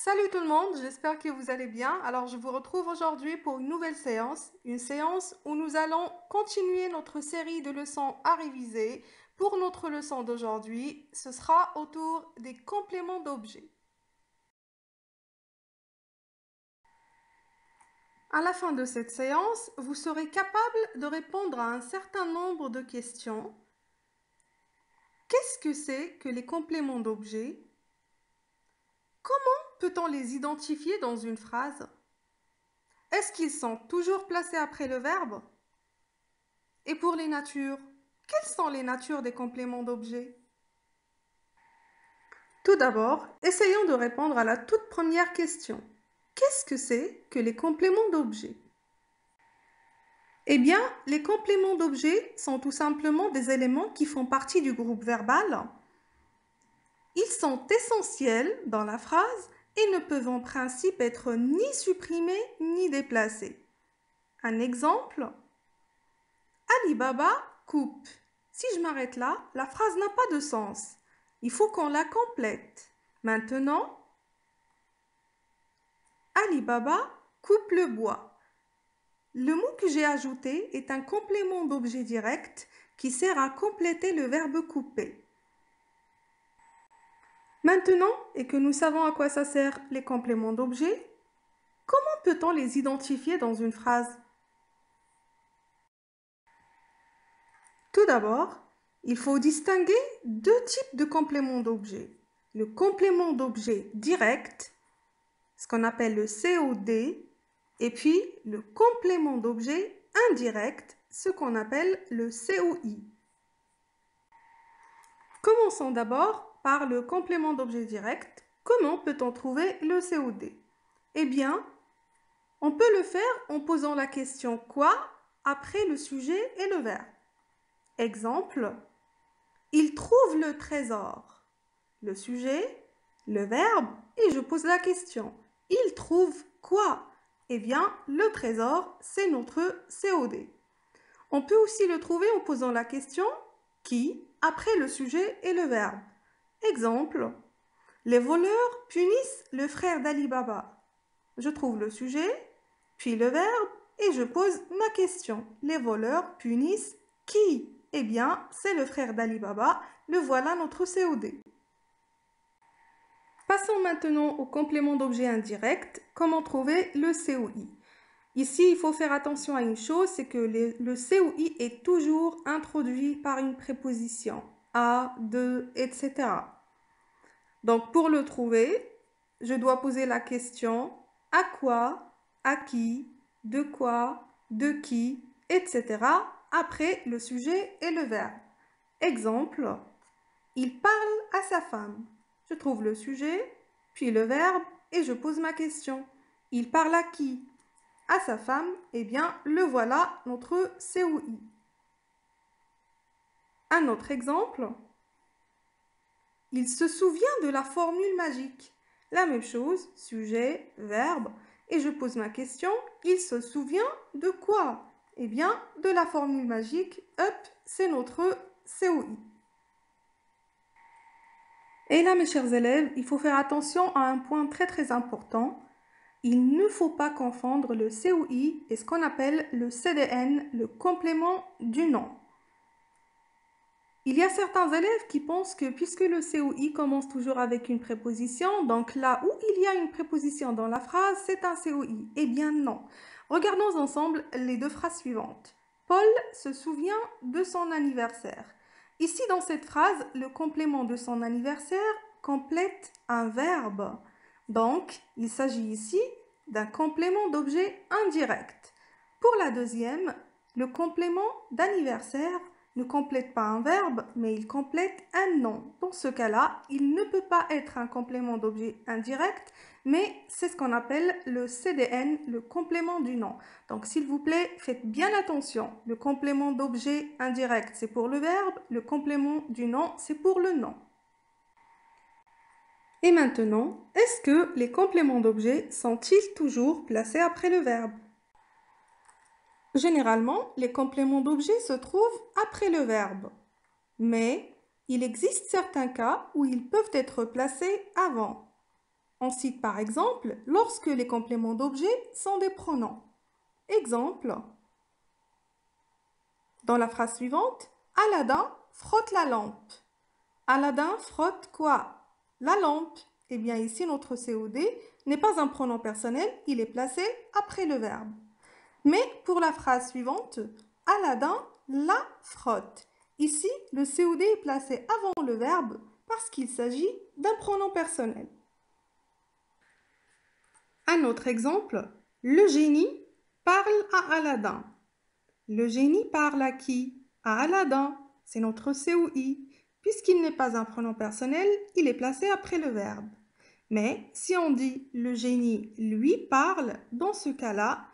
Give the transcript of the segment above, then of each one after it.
Salut tout le monde, j'espère que vous allez bien. Alors je vous retrouve aujourd'hui pour une nouvelle séance, une séance où nous allons continuer notre série de leçons à réviser. Pour notre leçon d'aujourd'hui, ce sera autour des compléments d'objets. À la fin de cette séance, vous serez capable de répondre à un certain nombre de questions. Qu'est-ce que c'est que les compléments d'objets? Comment peut-on les identifier dans une phrase? Est-ce qu'ils sont toujours placés après le verbe? Et pour les natures, quelles sont les natures des compléments d'objets? Tout d'abord, essayons de répondre à la toute première question. Qu'est-ce que c'est que les compléments d'objets? Eh bien, les compléments d'objets sont tout simplement des éléments qui font partie du groupe verbal. Ils sont essentiels dans la phrase et ne peuvent en principe être ni supprimés ni déplacés. Un exemple, Ali Baba coupe. Si je m'arrête là, la phrase n'a pas de sens. Il faut qu'on la complète. Maintenant, Ali Baba coupe le bois. Le mot que j'ai ajouté est un complément d'objet direct qui sert à compléter le verbe couper. Maintenant, et que nous savons à quoi ça sert les compléments d'objet, comment peut-on les identifier dans une phrase? Tout d'abord, il faut distinguer deux types de compléments d'objet. Le complément d'objet direct, ce qu'on appelle le COD, et puis le complément d'objet indirect, ce qu'on appelle le COI. Commençons d'abord par le complément d'objet direct. Comment peut-on trouver le COD? Eh bien, on peut le faire en posant la question quoi après le sujet et le verbe. Exemple, il trouve le trésor. Le sujet, le verbe et je pose la question. Il trouve quoi? Eh bien, le trésor, c'est notre COD. On peut aussi le trouver en posant la question qui après le sujet et le verbe. Exemple, les voleurs punissent le frère d'Ali Baba. Je trouve le sujet, puis le verbe et je pose ma question. Les voleurs punissent qui? Eh bien, c'est le frère d'Ali Baba. Le voilà notre COD. Passons maintenant au complément d'objet indirect. Comment trouver le COI? Ici, il faut faire attention à une chose, c'est que le COI est toujours introduit par une préposition. À, de, etc. Donc, pour le trouver, je dois poser la question à quoi, à qui, de qui, etc. après le sujet et le verbe. Exemple, il parle à sa femme. Je trouve le sujet, puis le verbe et je pose ma question. Il parle à qui? À sa femme. Eh bien, le voilà, notre COI. Un autre exemple. Il se souvient de la formule magique. La même chose, sujet, verbe. Et je pose ma question. Il se souvient de quoi? Eh bien, de la formule magique. Hop, c'est notre COI. Et là, mes chers élèves, il faut faire attention à un point très important. Il ne faut pas confondre le COI et ce qu'on appelle le CDN, le complément du nom. Il y a certains élèves qui pensent que puisque le COI commence toujours avec une préposition, donc là où il y a une préposition dans la phrase, c'est un COI. Eh bien non. Regardons ensemble les deux phrases suivantes. Paul se souvient de son anniversaire. Ici, dans cette phrase, le complément de son anniversaire complète un verbe. Donc, il s'agit ici d'un complément d'objet indirect. Pour la deuxième, le complément d'anniversaire ne complète pas un verbe, mais il complète un nom. Dans ce cas-là, il ne peut pas être un complément d'objet indirect, mais c'est ce qu'on appelle le CDN, le complément du nom. Donc, s'il vous plaît, faites bien attention. Le complément d'objet indirect, c'est pour le verbe. Le complément du nom, c'est pour le nom. Et maintenant, est-ce que les compléments d'objet sont-ils toujours placés après le verbe? Généralement, les compléments d'objet se trouvent après le verbe, mais il existe certains cas où ils peuvent être placés avant. On cite par exemple lorsque les compléments d'objet sont des pronoms. Exemple, dans la phrase suivante, Aladdin frotte la lampe. Aladdin frotte quoi? La lampe. Eh bien ici, notre COD n'est pas un pronom personnel, il est placé après le verbe. Mais pour la phrase suivante, Aladdin la frotte. Ici, le COD est placé avant le verbe parce qu'il s'agit d'un pronom personnel. Un autre exemple, le génie parle à Aladdin. Le génie parle à qui? À Aladdin. C'est notre COI. Puisqu'il n'est pas un pronom personnel, il est placé après le verbe. Mais si on dit le génie lui parle, dans ce cas-là,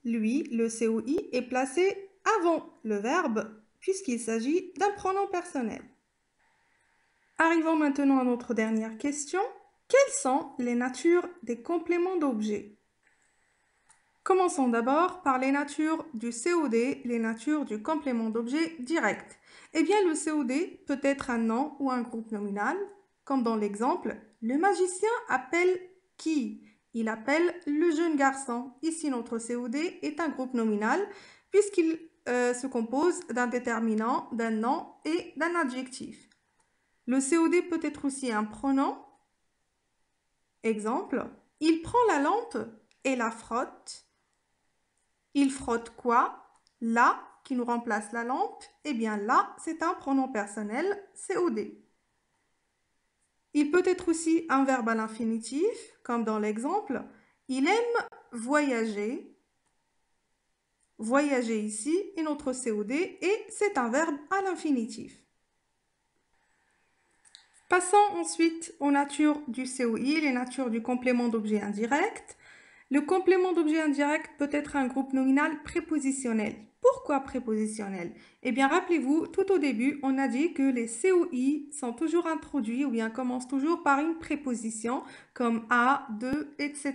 lui, le COI, est placé avant le verbe puisqu'il s'agit d'un pronom personnel. Arrivons maintenant à notre dernière question. Quelles sont les natures des compléments d'objet? Commençons d'abord par les natures du COD, les natures du complément d'objet direct. Eh bien, le COD peut être un nom ou un groupe nominal, comme dans l'exemple, le magicien appelle qui? Il appelle le jeune garçon. Ici, notre COD est un groupe nominal puisqu'il se compose d'un déterminant, d'un nom et d'un adjectif. Le COD peut être aussi un pronom. Exemple, il prend la lampe et la frotte. Il frotte quoi? La, qui nous remplace la lampe. Eh bien, la, c'est un pronom personnel, COD. Il peut être aussi un verbe à l'infinitif, comme dans l'exemple. Il aime voyager. Voyager ici est notre COD et c'est un verbe à l'infinitif. Passons ensuite aux natures du COI, les natures du complément d'objet indirect. Le complément d'objet indirect peut être un groupe nominal prépositionnel. Pourquoi prépositionnel? Eh bien, rappelez-vous, tout au début, on a dit que les COI sont toujours introduits ou bien commencent toujours par une préposition comme à, de, etc.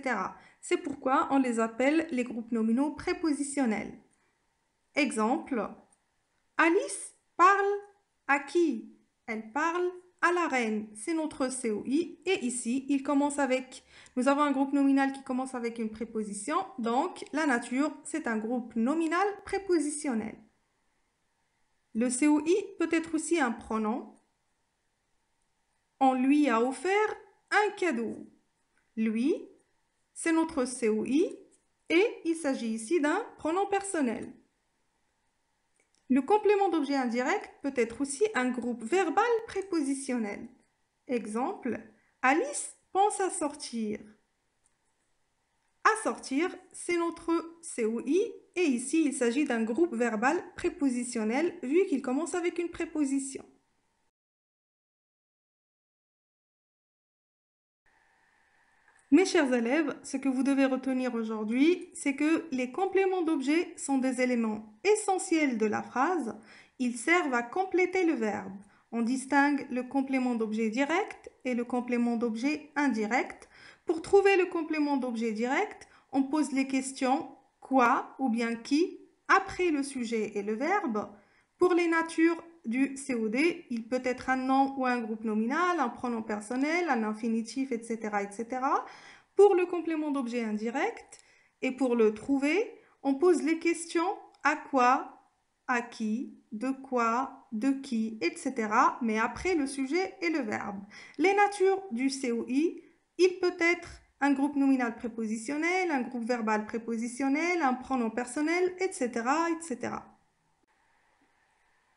C'est pourquoi on les appelle les groupes nominaux prépositionnels. Exemple, Alice parle à qui? Elle parle à la reine. C'est notre COI et ici, il commence avec... Nous avons un groupe nominal qui commence avec une préposition, donc la nature, c'est un groupe nominal prépositionnel. Le COI peut être aussi un pronom. On lui a offert un cadeau. Lui, c'est notre COI et il s'agit ici d'un pronom personnel. Le complément d'objet indirect peut être aussi un groupe verbal prépositionnel. Exemple, Alice pense à sortir. À sortir, c'est notre COI et ici il s'agit d'un groupe verbal prépositionnel vu qu'il commence avec une préposition. Mes chers élèves, ce que vous devez retenir aujourd'hui, c'est que les compléments d'objet sont des éléments essentiels de la phrase. Ils servent à compléter le verbe. On distingue le complément d'objet direct et le complément d'objet indirect. Pour trouver le complément d'objet direct, on pose les questions quoi ou bien qui après le sujet et le verbe. Pour les natures du COD, il peut être un nom ou un groupe nominal, un pronom personnel, un infinitif, etc., etc. Pour le complément d'objet indirect et pour le trouver, on pose les questions à quoi, à qui, de quoi, de qui, etc. mais après le sujet et le verbe. Les natures du COI, il peut être un groupe nominal prépositionnel, un groupe verbal prépositionnel, un pronom personnel, etc., etc.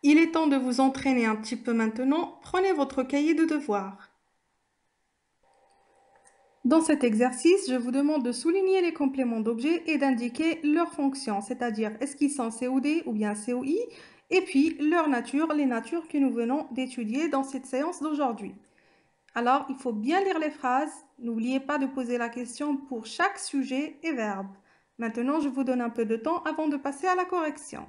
Il est temps de vous entraîner un petit peu maintenant. Prenez votre cahier de devoirs. Dans cet exercice, je vous demande de souligner les compléments d'objet et d'indiquer leur fonction, c'est-à-dire est-ce qu'ils sont COD ou bien COI, et puis leur nature, les natures que nous venons d'étudier dans cette séance d'aujourd'hui. Alors, il faut bien lire les phrases. N'oubliez pas de poser la question pour chaque sujet et verbe. Maintenant, je vous donne un peu de temps avant de passer à la correction.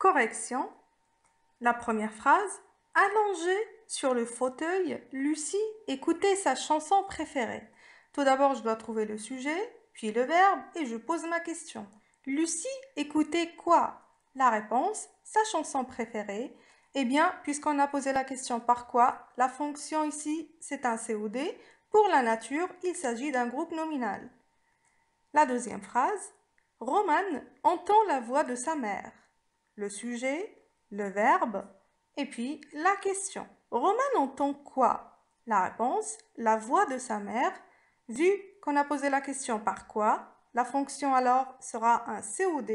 Correction. La première phrase. Allongée sur le fauteuil, Lucie écoutait sa chanson préférée. Tout d'abord, je dois trouver le sujet, puis le verbe, et je pose ma question. Lucie écoutait quoi? La réponse, sa chanson préférée. Eh bien, puisqu'on a posé la question par quoi, la fonction ici, c'est un COD. Pour la nature, il s'agit d'un groupe nominal. La deuxième phrase. Romane entend la voix de sa mère. Le sujet, le verbe, et puis la question. Romane entend quoi? La réponse, la voix de sa mère. Vu qu'on a posé la question par quoi, la fonction alors sera un COD.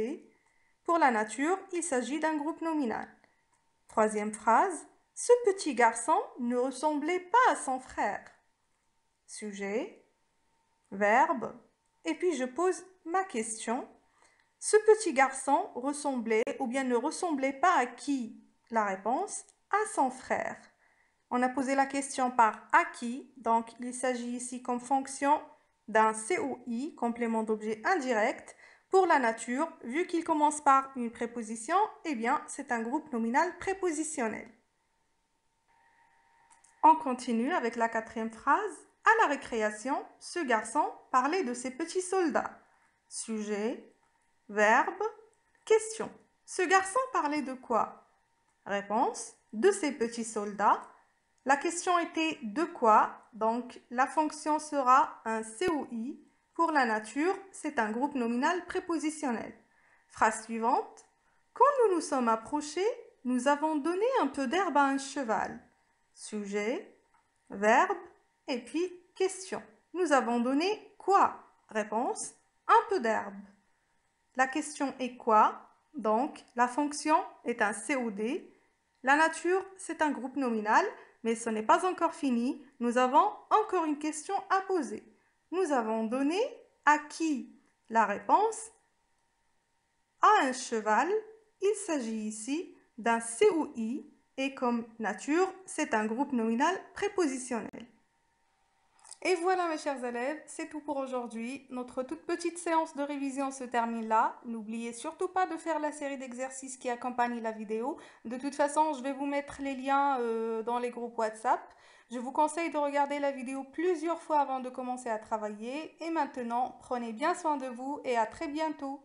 Pour la nature, il s'agit d'un groupe nominal. Troisième phrase. Ce petit garçon ne ressemblait pas à son frère. Sujet, verbe, et puis je pose ma question. Ce petit garçon ressemblait ou bien ne ressemblait pas à qui? La réponse, à son frère. On a posé la question par à qui, donc il s'agit ici comme fonction d'un COI, complément d'objet indirect. Pour la nature, vu qu'il commence par une préposition, eh bien c'est un groupe nominal prépositionnel. On continue avec la quatrième phrase. À la récréation, ce garçon parlait de ses petits soldats. Sujet, verbe, question. Ce garçon parlait de quoi? Réponse, de ses petits soldats. La question était de quoi? Donc la fonction sera un COI. Pour la nature, c'est un groupe nominal prépositionnel. Phrase suivante. Quand nous nous sommes approchés, nous avons donné un peu d'herbe à un cheval. Sujet, verbe, et puis question. Nous avons donné quoi? Réponse, un peu d'herbe. La question est quoi? Donc, la fonction est un COD. La nature, c'est un groupe nominal, mais ce n'est pas encore fini. Nous avons encore une question à poser. Nous avons donné à qui? La réponse, à un cheval. Il s'agit ici d'un COI et comme nature, c'est un groupe nominal prépositionnel. Et voilà mes chers élèves, c'est tout pour aujourd'hui. Notre toute petite séance de révision se termine là. N'oubliez surtout pas de faire la série d'exercices qui accompagnent la vidéo. De toute façon, je vais vous mettre les liens dans les groupes WhatsApp. Je vous conseille de regarder la vidéo plusieurs fois avant de commencer à travailler. Et maintenant, prenez bien soin de vous et à très bientôt.